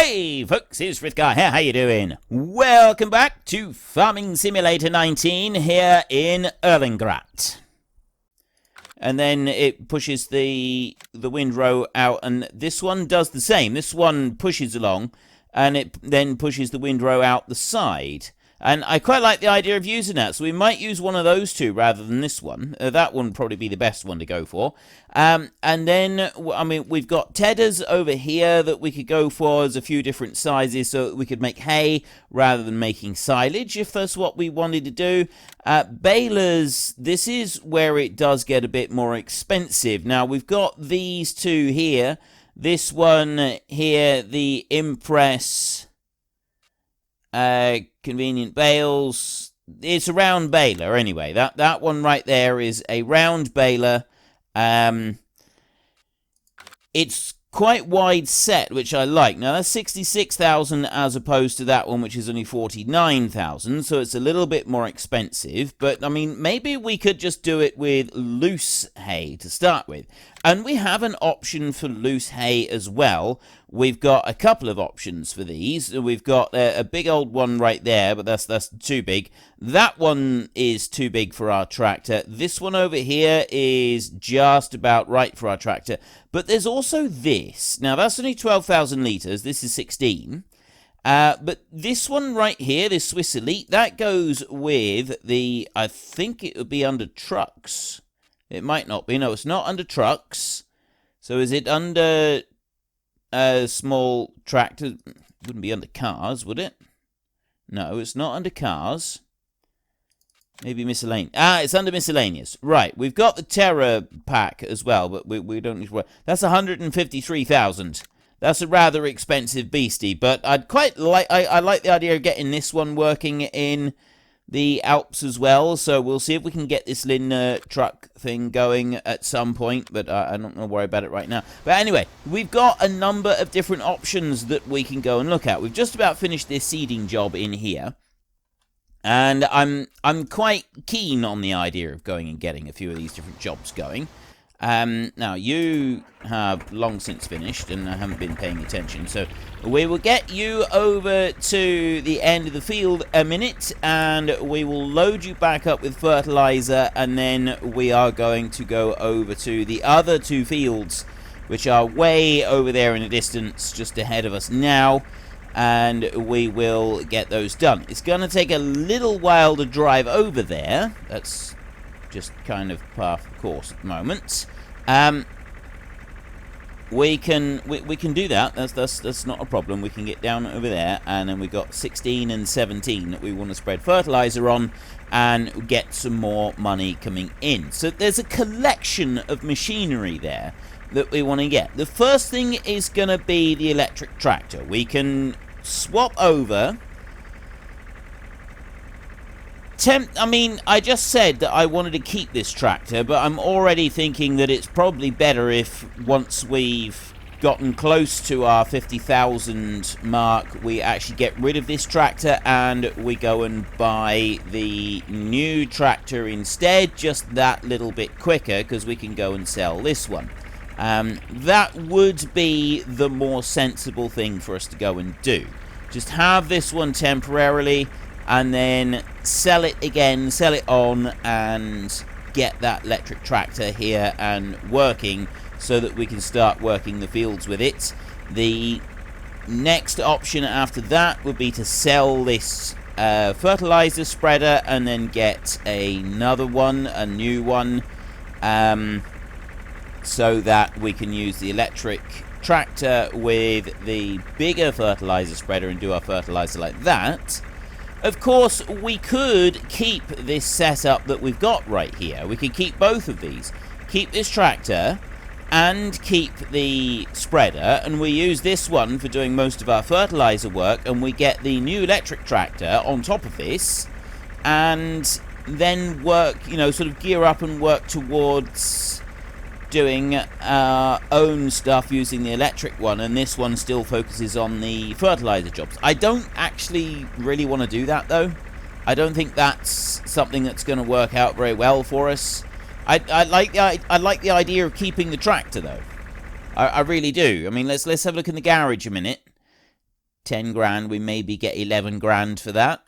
Hey folks, it's Frithgar here, how you doing? Welcome back to Farming Simulator 19 here in Erlengrat. And then it pushes the windrow out, and this one does the same. This one pushes along, and it then pushes the windrow out the side. And I quite like the idea of using that, so we might use one of those two rather than this one. That one would probably be the best one to go for. And then, I mean, we've got tedders over here that we could go for. There's a few different sizes, so we could make hay rather than making silage, if that's what we wanted to do. Balers, this is where it does get a bit more expensive. Now, we've got these two here. This one here, the Impress... convenient bales. It's a round baler anyway. That one right there is a round baler. It's quite wide set, which I like. Now that's 66,000 as opposed to that one, which is only 49,000, so it's a little bit more expensive. But I mean, maybe we could just do it with loose hay to start with. And we have an option for loose hay as well. We've got a couple of options for these. We've got a big old one right there, but that's too big. That one is too big for our tractor. This one over here is just about right for our tractor. But there's also this. Now, that's only 12,000 litres. This is 16. But this one right here, this Swiss Elite, that goes with the, I think it would be under trucks. It might not be. No, it's not under trucks. So is it under small tractor? Wouldn't be under cars, would it? No, it's not under cars. Maybe miscellaneous. It's under miscellaneous. Right, we've got the Terra pack as well, but we don't need to worry. That's 153,000. That's a rather expensive beastie, but I'd quite like... I like the idea of getting this one working in the Alps as well, so we'll see if we can get this Lin truck thing going at some point, but I'm not going to worry about it right now. But anyway, we've got a number of different options that we can go and look at. We've just about finished this seeding job in here, and I'm quite keen on the idea of going and getting a few of these different jobs going. Now, you have long since finished, and I haven't been paying attention, so we will get you over to the end of the field a minute, and we will load you back up with fertilizer, and then we are going to go over to the other two fields, which are way over there in the distance, just ahead of us now, and we will get those done. It's going to take a little while to drive over there. That's just kind of par for the course at the moment. We can do that. That's not a problem. We can get down over there, and then we've got 16 and 17 that we want to spread fertilizer on and get some more money coming in. So there's a collection of machinery there that we want to get. The first thing is going to be the electric tractor. We can swap over. I mean, I just said that I wanted to keep this tractor, but I'm already thinking that it's probably better if, once we've gotten close to our 50,000 mark, we actually get rid of this tractor and we go and buy the new tractor instead, just that little bit quicker, because we can go and sell this one. That would be the more sensible thing for us to go and do. Just have this one temporarily, and then sell it again, sell it on, and get that electric tractor here and working so that we can start working the fields with it. The next option after that would be to sell this fertilizer spreader and then get another one, a new one, so that we can use the electric tractor with the bigger fertilizer spreader and do our fertilizer like that. Of course, we could keep this setup that we've got right here. We could keep both of these. Keep this tractor and keep the spreader, and we use this one for doing most of our fertilizer work, and we get the new electric tractor on top of this, and then work, you know, sort of gear up and work towards doing our own stuff using the electric one, and this one still focuses on the fertilizer jobs. I don't actually really want to do that, though. I don't think that's something that's going to work out very well for us. I like the idea of keeping the tractor, though. I really do. I mean, let's have a look in the garage a minute. 10 grand, we maybe get 11 grand for that.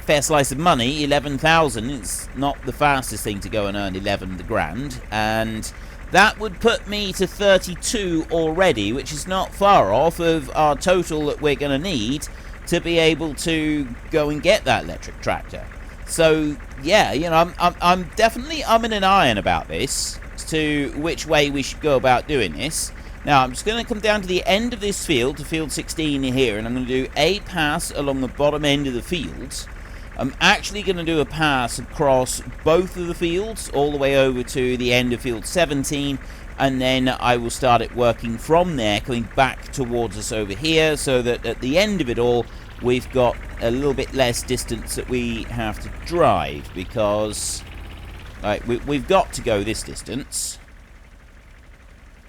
Fair slice of money. 11,000 is not the fastest thing to go and earn 11 grand, and that would put me to 32 already, which is not far off of our total that we're going to need to be able to go and get that electric tractor. So yeah, you know, I'm definitely umming and ahhing about this as to which way we should go about doing this. Now I'm just going to come down to the end of this field, to field 16 here, and I'm going to do a pass along the bottom end of the field. I'm actually going to do a pass across both of the fields, all the way over to the end of field 17, and then I will start it working from there, coming back towards us over here, so that at the end of it all, we've got a little bit less distance that we have to drive, because we've got to go this distance.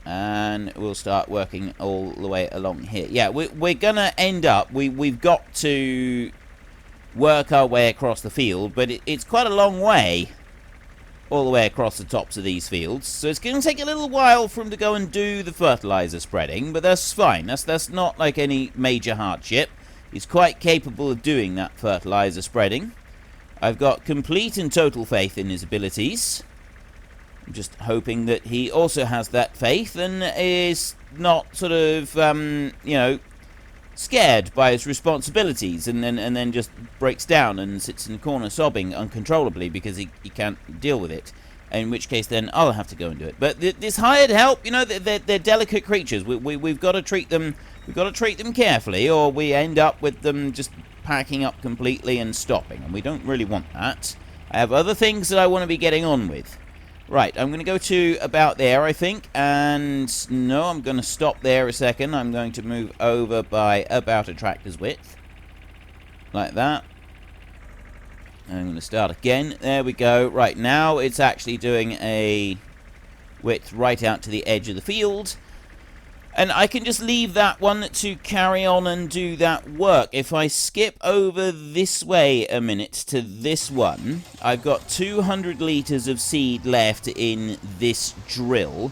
And we'll start working all the way along here. Yeah, we're going to end up, we've got to work our way across the field, but it's quite a long way all the way across the tops of these fields, so it's going to take a little while for him to go and do the fertilizer spreading, but that's fine. That's not like any major hardship. He's quite capable of doing that fertilizer spreading. I've got complete and total faith in his abilities. I'm just hoping that he also has that faith and is not sort of you know, scared by his responsibilities, and then just breaks down and sits in the corner sobbing uncontrollably because he can't deal with it. In which case, then I'll have to go and do it. But this hired help, you know, they're delicate creatures. We've got to treat them. We've got to treat them carefully, or we end up with them just packing up completely and stopping, and we don't really want that. I have other things that I want to be getting on with. Right, I'm going to go to about there, I think, and no, I'm going to stop there a second. I'm going to move over by about a tractor's width, like that. I'm going to start again. There we go. Right, now it's actually doing a width right out to the edge of the field. And I can just leave that one to carry on and do that work. If I skip over this way a minute to this one, I've got 200 litres of seed left in this drill.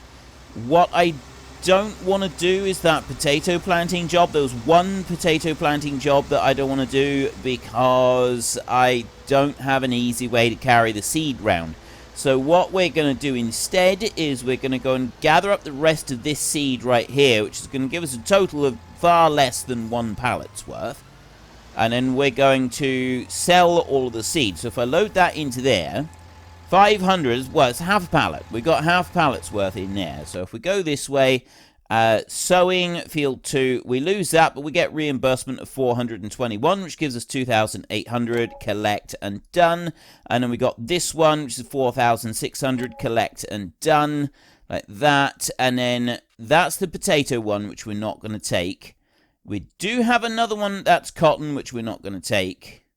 What I don't want to do is that potato planting job. There was one potato planting job that I don't want to do because I don't have an easy way to carry the seed round. So what we're going to do instead is we're going to go and gather up the rest of this seed right here, which is going to give us a total of far less than 1 pallet's worth. And then we're going to sell all of the seed. So if I load that into there, 500, well, it's half a pallet. We've got half a pallet's worth in there. So if we go this way, sowing field 2, we lose that, but we get reimbursement of 421, which gives us 2,800, collect and done. And then we got this one, which is 4,600, collect and done, like that. And then that's the potato one, which we're not going to take. We do have another one that's cotton, which we're not going to take.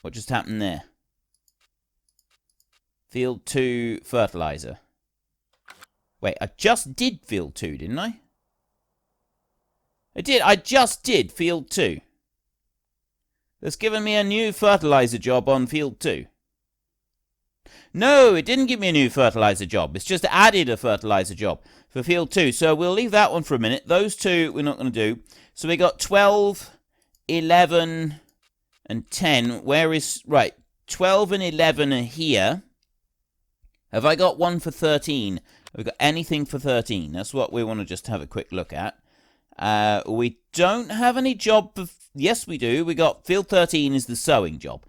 What just happened there? Field 2 fertilizer. Wait, I just did field 2, didn't I? I just did field 2. That's given me a new fertilizer job on field 2. No, it didn't give me a new fertilizer job. It's just added a fertilizer job for field 2. So we'll leave that one for a minute. Those two we're not going to do. So we got 12, 11, and 10. Where is... Right, 12 and 11 are here. Have I got one for 13? Have we got anything for 13? That's what we want to just have a quick look at. We don't have any job... Yes, we do. We got field 13 is the sowing job.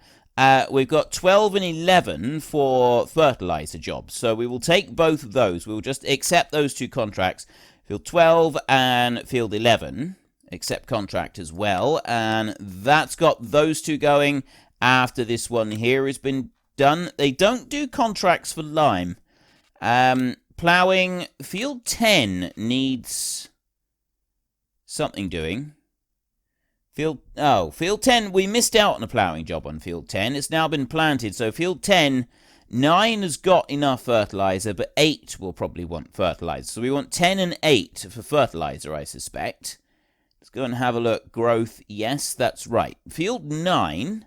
We've got 12 and 11 for fertilizer jobs. So we will take both of those. We will just accept those two contracts. Field 12 and field 11. Accept contract as well. And that's got those two going after this one here has been done. They don't do contracts for lime. Ploughing. Field 10 needs something doing. Field 10, we missed out on a ploughing job on field 10. It's now been planted. So field 10, 9 has got enough fertilizer, but 8 will probably want fertilizer. So we want 10 and 8 for fertilizer, I suspect. Let's go and have a look. Growth, yes, that's right. Field 9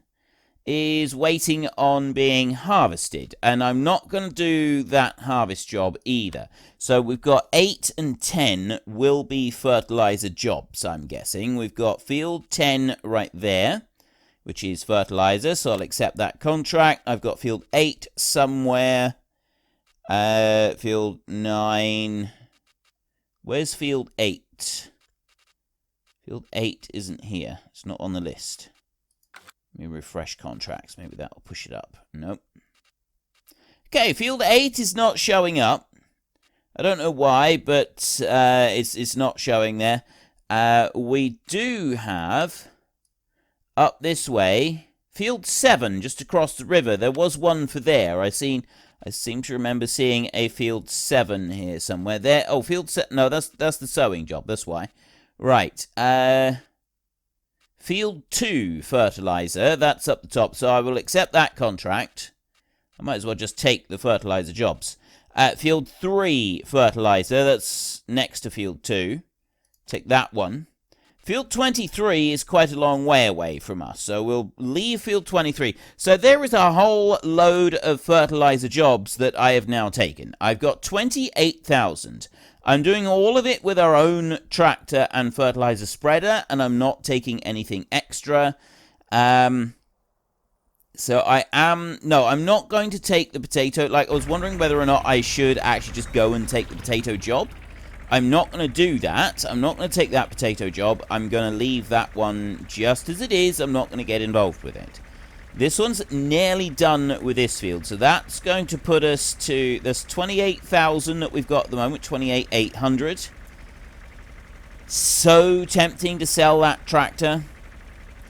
is waiting on being harvested, and I'm not going to do that harvest job either. So we've got 8 and 10 will be fertilizer jobs, I'm guessing. We've got field 10 right there, which is fertilizer, so I'll accept that contract. I've got field 8 somewhere. Field 9. Where's field 8? Field 8 isn't here. It's not on the list. Let me refresh contracts. Maybe that'll push it up. Nope. Okay, field 8 is not showing up. I don't know why, but it's not showing there. We do have, up this way, field 7, just across the river. There was one for there. I seem to remember seeing a field 7 here somewhere. There. Oh, field 7. No, that's the sowing job. That's why. Right. Field 2 fertilizer, that's up the top, so I will accept that contract. I might as well just take the fertilizer jobs. Field 3 fertilizer, that's next to field 2. Take that one. Field 23 is quite a long way away from us, so we'll leave field 23. So there is a whole load of fertilizer jobs that I have now taken. I've got 28,000. I'm doing all of it with our own tractor and fertilizer spreader, and I'm not taking anything extra. So I'm not going to take the potato. Like, I was wondering whether or not I should actually just go and take the potato job. I'm not going to do that. I'm not going to take that potato job. I'm going to leave that one just as it is. I'm not going to get involved with it. This one's nearly done with this field, so that's going to put us to, there's 28,000 that we've got at the moment, 28,800. So tempting to sell that tractor.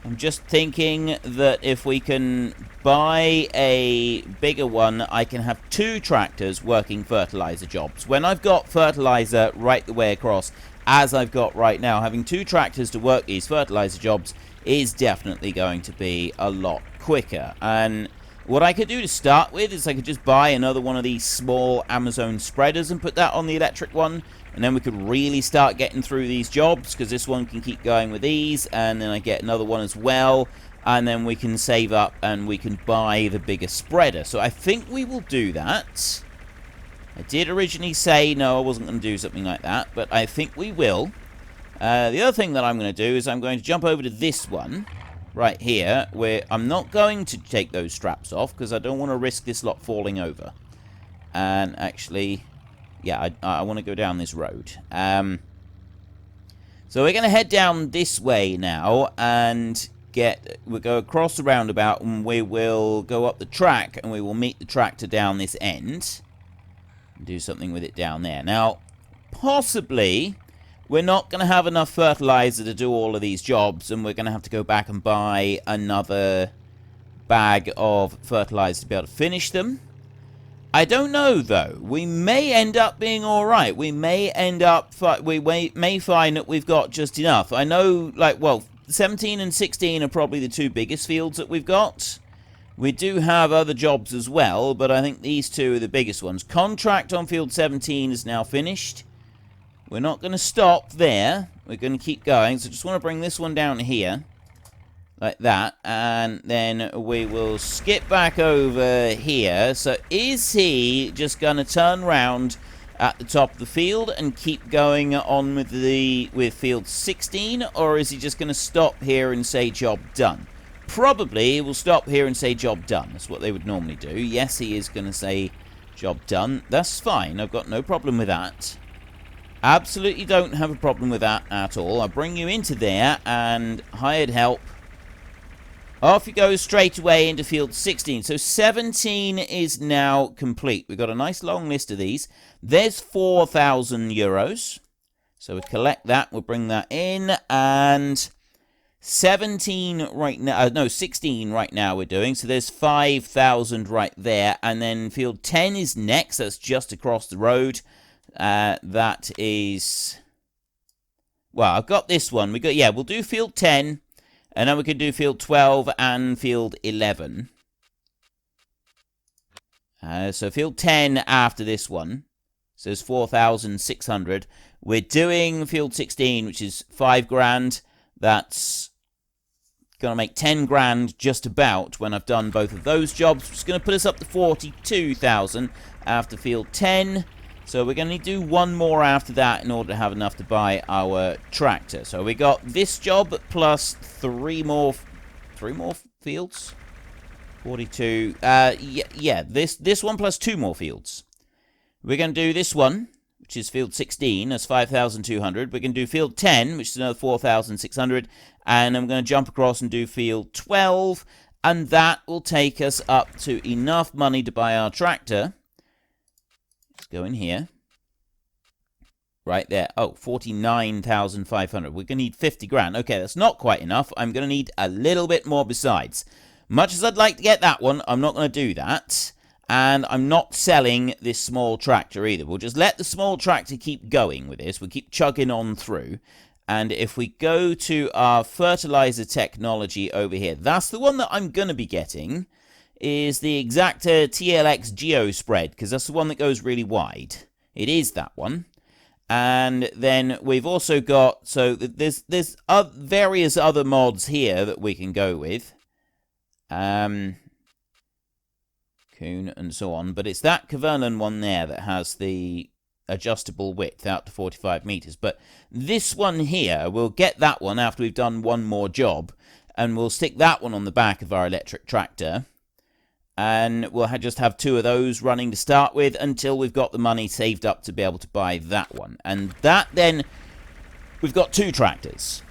I'm just thinking that if we can buy a bigger one, I can have 2 tractors working fertilizer jobs. When I've got fertilizer right the way across, as I've got right now, having 2 tractors to work these fertilizer jobs is definitely going to be a lot quicker. And what I could do to start with is I could just buy another one of these small Amazon spreaders and put that on the electric one, and then we could really start getting through these jobs, because this one can keep going with these, and then I get another one as well, and then we can save up and we can buy the bigger spreader. So I think we will do that. I did originally say no, I wasn't going to do something like that, but I think we will. The other thing that I'm going to do is I'm going to jump over to this one right here, where I'm not going to take those straps off because I don't want to risk this lot falling over. And actually, yeah, I want to go down this road. So we're going to head down this way now and we'll go across the roundabout, and we will go up the track, and we will meet the tractor down this end and do something with it down there. Now, possibly we're not going to have enough fertilizer to do all of these jobs, and we're going to have to go back and buy another bag of fertilizer to be able to finish them. I don't know, though. We may end up being alright. We may end up, we may find that we've got just enough. I know, like, well, 17 and 16 are probably the 2 biggest fields that we've got. We do have other jobs as well, but I think these 2 are the biggest ones. Contract on field 17 is now finished. We're not going to stop there. We're going to keep going. So just want to bring this one down here. Like that. And then we will skip back over here. So is he just going to turn around at the top of the field and keep going on with field 16? Or is he just going to stop here and say job done? Probably he will stop here and say job done. That's what they would normally do. Yes, he is going to say job done. That's fine. I've got no problem with that. Absolutely don't have a problem with that at all. I'll bring you into there and hired help. Off you go straight away into field 16. So 17 is now complete. We've got a nice long list of these. There's 4,000 euros. So we collect that. We'll bring that in. And 17 right now. No, 16 right now we're doing. So there's 5,000 right there. And then field 10 is next. That's just across the road. That is, well, I've got this one. We'll do field 10, and then we can do field 12 and field 11. So field 10 after this one. So it's 4,600. We're doing field 16, which is 5 grand. That's Going to make 10 grand just about when I've done both of those jobs, which is going to put us up to 42,000 after field 10. So we're going to do one more after that in order to have enough to buy our tractor. So we got this job plus three more fields. 42. Yeah. This one plus 2 more fields. We're going to do this one, which is field 16. That's 5,200. We're going to do field 10, which is another 4,600. And I'm going to jump across and do field 12. And that will take us up to enough money to buy our tractor. Let's go in here. Right there. Oh, 49,500. We're going to need 50 grand. Okay, that's not quite enough. I'm going to need a little bit more besides. Much as I'd like to get that one, I'm not going to do that. And I'm not selling this small tractor either. We'll just let the small tractor keep going with this. We'll keep chugging on through. And if we go to our fertilizer technology over here, that's the one that I'm going to be getting, is the Exacta TLX Geo Spread, because that's the one that goes really wide. It is that one. And then we've also got, so there's various other mods here that we can go with. Coon and so on. But it's that Cavernan one there that has the adjustable width out to 45 meters. But this one here, we'll get that one after we've done one more job. And we'll stick that one on the back of our electric tractor. And we'll just have 2 of those running to start with until we've got the money saved up to be able to buy that one. And that then, we've got 2 tractors.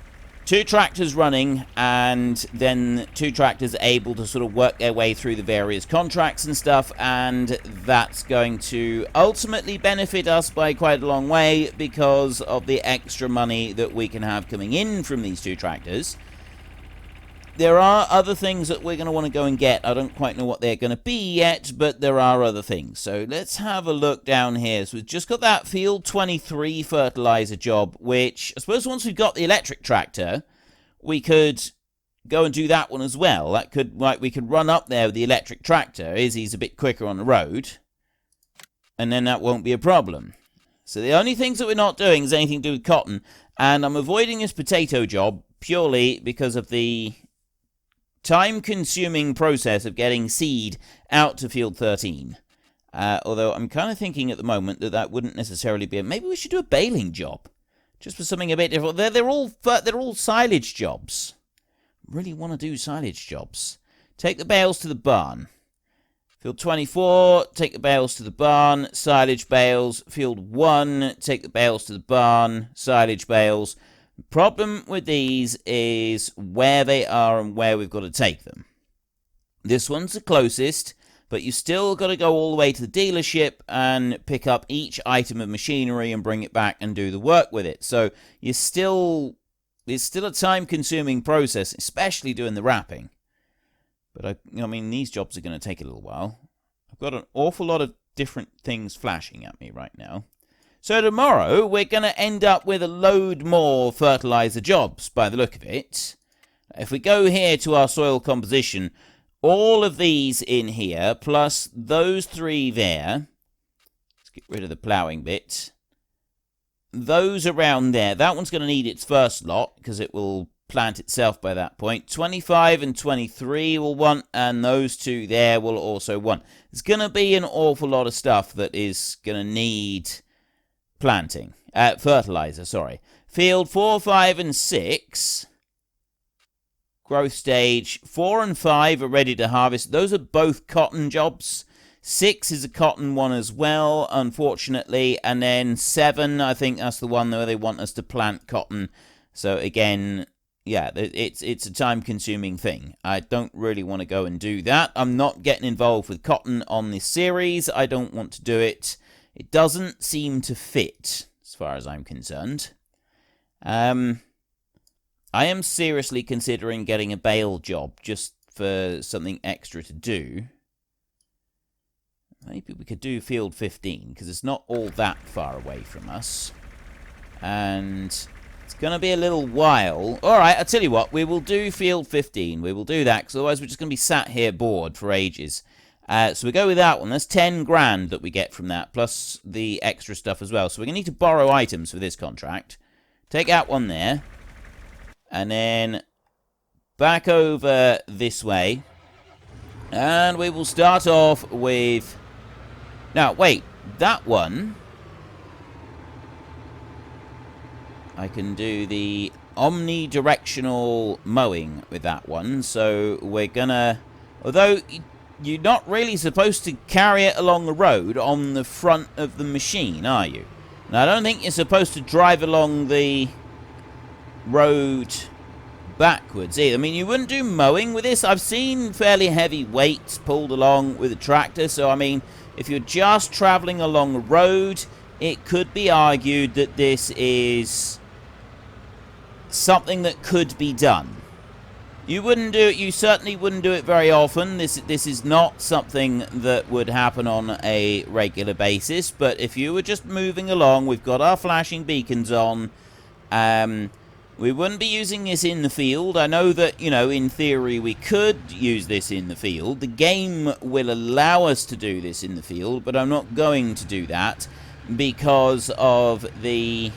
2 tractors running, and then 2 tractors able to sort of work their way through the various contracts and stuff, and that's going to ultimately benefit us by quite a long way because of the extra money that we can have coming in from these 2 tractors. There are other things that we're going to want to go and get. I don't quite know what they're going to be yet, but there are other things. So let's have a look down here. So we've just got that field 23 fertilizer job, which I suppose once we've got the electric tractor, we could go and do that one as well. That could, like, we could run up there with the electric tractor. Izzy's a bit quicker on the road, and then that won't be a problem. So the only things that we're not doing is anything to do with cotton, and I'm avoiding this potato job purely because of the time-consuming process of getting seed out to field 13. Although I'm kind of thinking at the moment that that wouldn't necessarily be. Maybe we should do a baling job, just for something a bit different. They're all silage jobs. Really want to do silage jobs. Take the bales to the barn. Field 24, take the bales to the barn. Silage bales. Field 1, take the bales to the barn. Silage bales. The problem with these is where they are and where we've got to take them. This one's the closest, but you still got to go all the way to the dealership and pick up each item of machinery and bring it back and do the work with it. So it's still a time-consuming process, especially doing the wrapping. But I mean, these jobs are going to take a little while. I've got an awful lot of different things flashing at me right now. So tomorrow, we're going to end up with a load more fertilizer jobs, by the look of it. If we go here to our soil composition, all of these in here, plus those 3 there. Let's get rid of the ploughing bit. Those around there, that one's going to need its first lot, because it will plant itself by that point. 25 and 23 will want, and those 2 there will also want. There's going to be an awful lot of stuff that is going to need planting. Fertilizer, sorry. Field 4, 5, and 6. Growth stage 4 and 5 are ready to harvest. Those are both cotton jobs. 6 is a cotton one as well, unfortunately. And then 7, I think that's the one where they want us to plant cotton. So again, yeah, it's a time-consuming thing. I don't really want to go and do that. I'm not getting involved with cotton on this series. I don't want to do it. It doesn't seem to fit, as far as I'm concerned. I am seriously considering getting a bale job, just for something extra to do. Maybe we could do field 15, because it's not all that far away from us. And it's going to be a little while. Alright, I'll tell you what, we will do field 15. We will do that, because otherwise we're just going to be sat here bored for ages. So we go with that one. That's 10 grand that we get from that, plus the extra stuff as well. So we're going to need to borrow items for this contract. Take out one there. And then back over this way. And we will start off with... Now, wait. That one... I can do the omnidirectional mowing with that one. So we're gonna... Although you're not really supposed to carry it along the road on the front of the machine, are you? Now, I don't think you're supposed to drive along the road backwards either. I mean, you wouldn't do mowing with this. I've seen fairly heavy weights pulled along with a tractor. So, I mean, if you're just traveling along the road, it could be argued that this is something that could be done. You wouldn't do it. You certainly wouldn't do it very often. This is not something that would happen on a regular basis. But if you were just moving along, we've got our flashing beacons on. We wouldn't be using this in the field. I know that, you know, in theory we could use this in the field. The game will allow us to do this in the field, but I'm not going to do that because of the...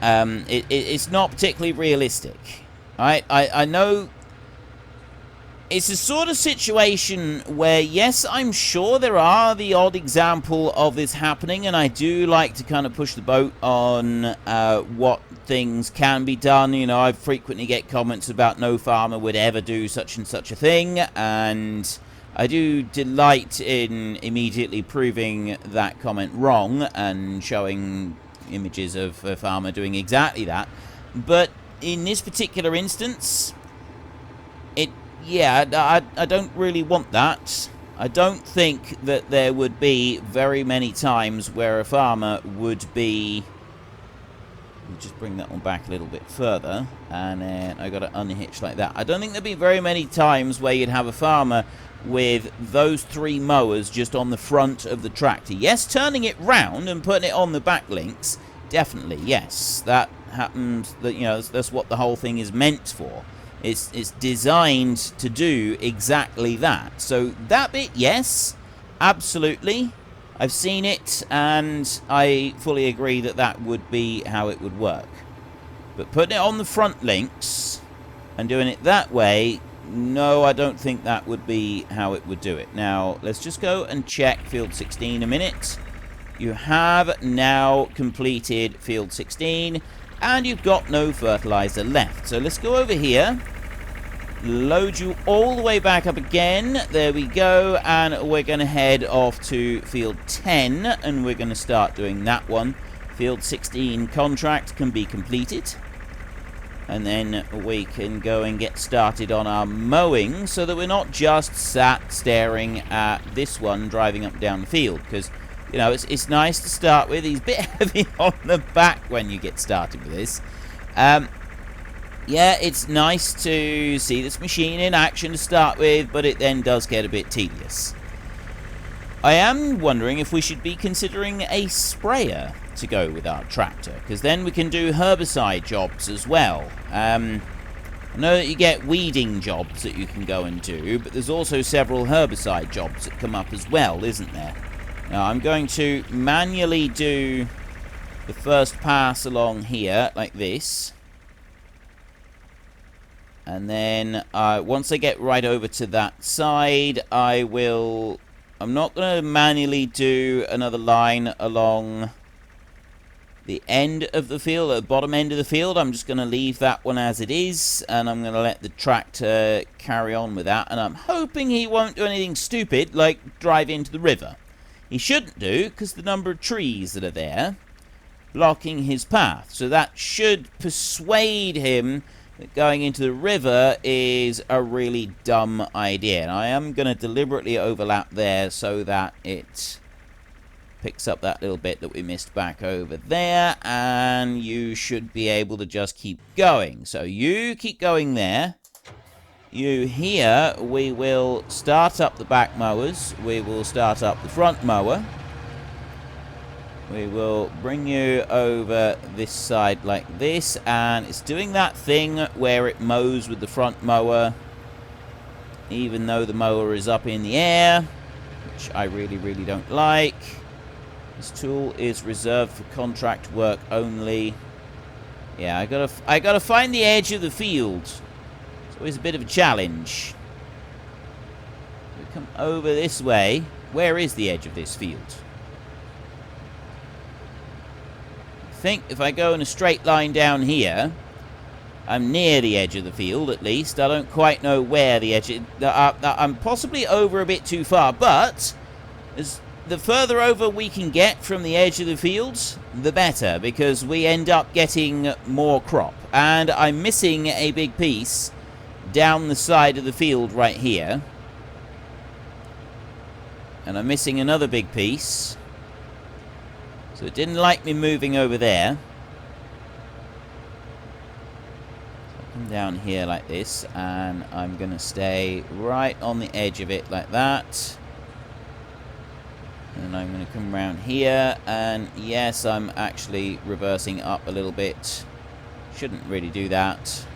it's not particularly realistic. I know it's a sort of situation where, yes, I'm sure there are the odd example of this happening, and I do like to kind of push the boat on what things can be done. You know, I frequently get comments about no farmer would ever do such and such a thing, and I do delight in immediately proving that comment wrong and showing images of a farmer doing exactly that. But in this particular instance, I don't really want that. I don't think that there would be very many times where a farmer would be... We'll just bring that one back a little bit further, and then I got to unhitch like that. I don't think there'd be very many times where you'd have a farmer with those three mowers just on the front of the tractor. Yes, turning it round and putting it on the back links, definitely, yes. That happens, that, you know, that's what the whole thing is meant for. It's designed to do exactly that. So that bit, yes, absolutely. I've seen it, and I fully agree that that would be how it would work. But putting it on the front links and doing it that way, no, I don't think that would be how it would do it. Now, let's just go and check field 16 a minute. You have now completed field 16, and you've got no fertilizer left. So let's go over here, load you all the way back up again. There we go, and we're going to head off to field 10, and we're going to start doing that one. Field 16 contract can be completed, and then we can go and get started on our mowing so that we're not just sat staring at this one driving up and down the field, because, you know, it's nice to start with. He's a bit heavy on the back when you get started with this. Yeah, it's nice to see this machine in action to start with, but it then does get a bit tedious. I am wondering if we should be considering a sprayer to go with our tractor, because then we can do herbicide jobs as well. I know that you get weeding jobs that you can go and do, but there's also several herbicide jobs that come up as well, isn't there? Now, I'm going to manually do the first pass along here, like this. And then, once I get right over to that side, I'm not going to manually do another line along the end of the field, at the bottom end of the field. I'm just going to leave that one as it is, and I'm going to let the tractor carry on with that. And I'm hoping he won't do anything stupid, like drive into the river. He shouldn't do, because the number of trees that are there blocking his path. So that should persuade him that going into the river is a really dumb idea. And I am going to deliberately overlap there so that it picks up that little bit that we missed back over there. And you should be able to just keep going. So you keep going there. You here, we will start up the back mowers. We will start up the front mower. We will bring you over this side like this, and it's doing that thing where it mows with the front mower, even though the mower is up in the air, which I really, really don't like. This tool is reserved for contract work only. Yeah, I gotta find the edge of the field. So always a bit of a challenge. We come over this way. Where is the edge of this field? I think if I go in a straight line down here, I'm near the edge of the field, at least. I don't quite know where the edge is. I'm possibly over a bit too far, but the further over we can get from the edge of the fields, the better, because we end up getting more crop. And I'm missing a big piece down the side of the field right here. And I'm missing another big piece. So it didn't like me moving over there. Come down here like this, and I'm going to stay right on the edge of it like that. And I'm going to come around here, and yes, I'm actually reversing up a little bit. Shouldn't really do that.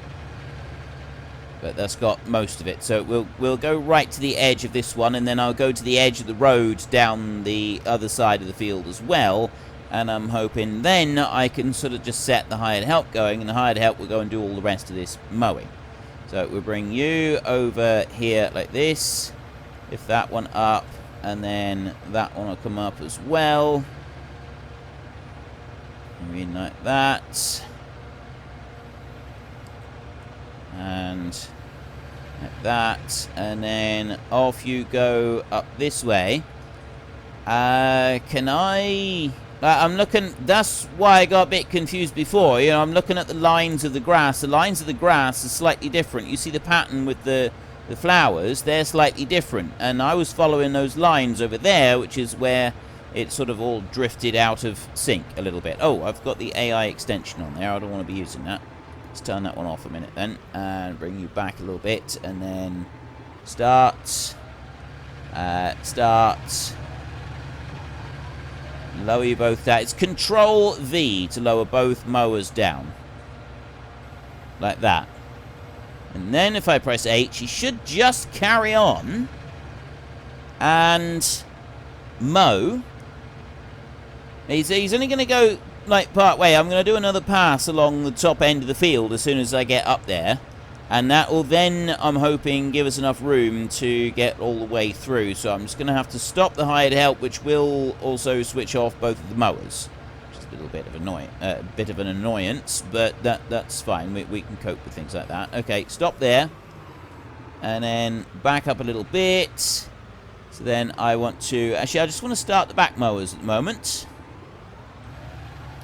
But that's got most of it. So we'll go right to the edge of this one, and then I'll go to the edge of the road down the other side of the field as well. And I'm hoping then I can sort of just set the hired help going, and the hired help will go and do all the rest of this mowing. So we'll bring you over here like this. Lift that one up, and then that one will come up as well. In like that. And like that. And then off you go up this way. Can I... I'm looking, that's why I got a bit confused before. You know, I'm looking at the lines of the grass. The lines of the grass are slightly different. You see the pattern with the flowers, they're slightly different. And I was following those lines over there, which is where it sort of all drifted out of sync a little bit. Oh, I've got the AI extension on there. I don't want to be using that. Let's turn that one off a minute then. And bring you back a little bit. And then start. Lower you both down. It's Control V to lower both mowers down. Like that. And then if I press H, he should just carry on and mow. He's only going to go like part way. I'm going to do another pass along the top end of the field as soon as I get up there. And that will then, I'm hoping, give us enough room to get all the way through. So I'm just going to have to stop the hired help, which will also switch off both of the mowers. Which is a little bit of an annoyance, but that's fine. We can cope with things like that. Okay, stop there. And then back up a little bit. So then I want to... Actually, I just want to start the back mowers at the moment.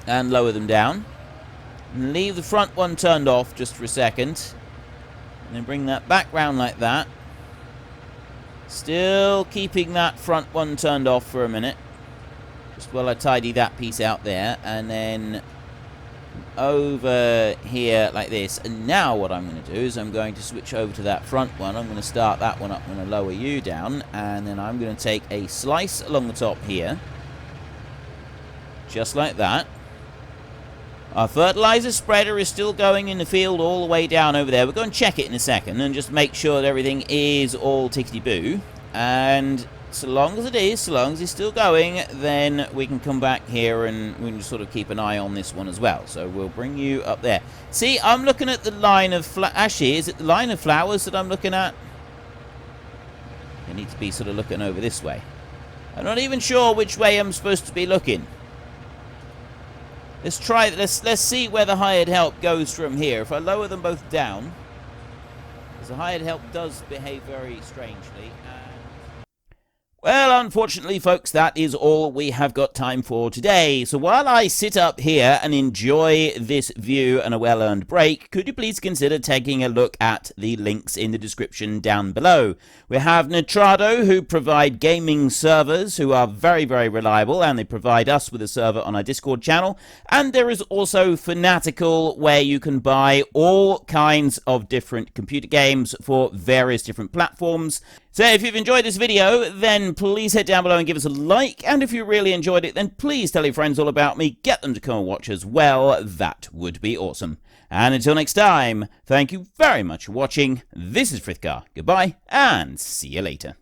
And lower them down. And leave the front one turned off just for a second. And then bring that back round like that. Still keeping that front one turned off for a minute. Just while I tidy that piece out there. And then over here like this. And now what I'm going to do is I'm going to switch over to that front one. I'm going to start that one up. I'm going to lower you down. And then I'm going to take a slice along the top here. Just like that. Our fertilizer spreader is still going in the field all the way down over there. We'll go and check it in a second and just make sure that everything is all tickety-boo. And so long as it is, so long as it's still going, then we can come back here and we can sort of keep an eye on this one as well. So we'll bring you up there. See, I'm looking at the line of... Actually, is it the line of flowers that I'm looking at? I need to be sort of looking over this way. I'm not even sure which way I'm supposed to be looking. Let's try. Let's see where the hired help goes from here. If I lower them both down, because the hired help does behave very strangely. Well, unfortunately, folks, that is all we have got time for today. So while I sit up here and enjoy this view and a well-earned break, could you please consider taking a look at the links in the description down below? We have Nitrado, who provide gaming servers, who are very, very reliable, and they provide us with a server on our Discord channel. And there is also Fanatical, where you can buy all kinds of different computer games for various different platforms. So if you've enjoyed this video, then please head down below and give us a like. And if you really enjoyed it, then please tell your friends all about me. Get them to come and watch as well. That would be awesome. And until next time, thank you very much for watching. This is Frithgar. Goodbye, and see you later.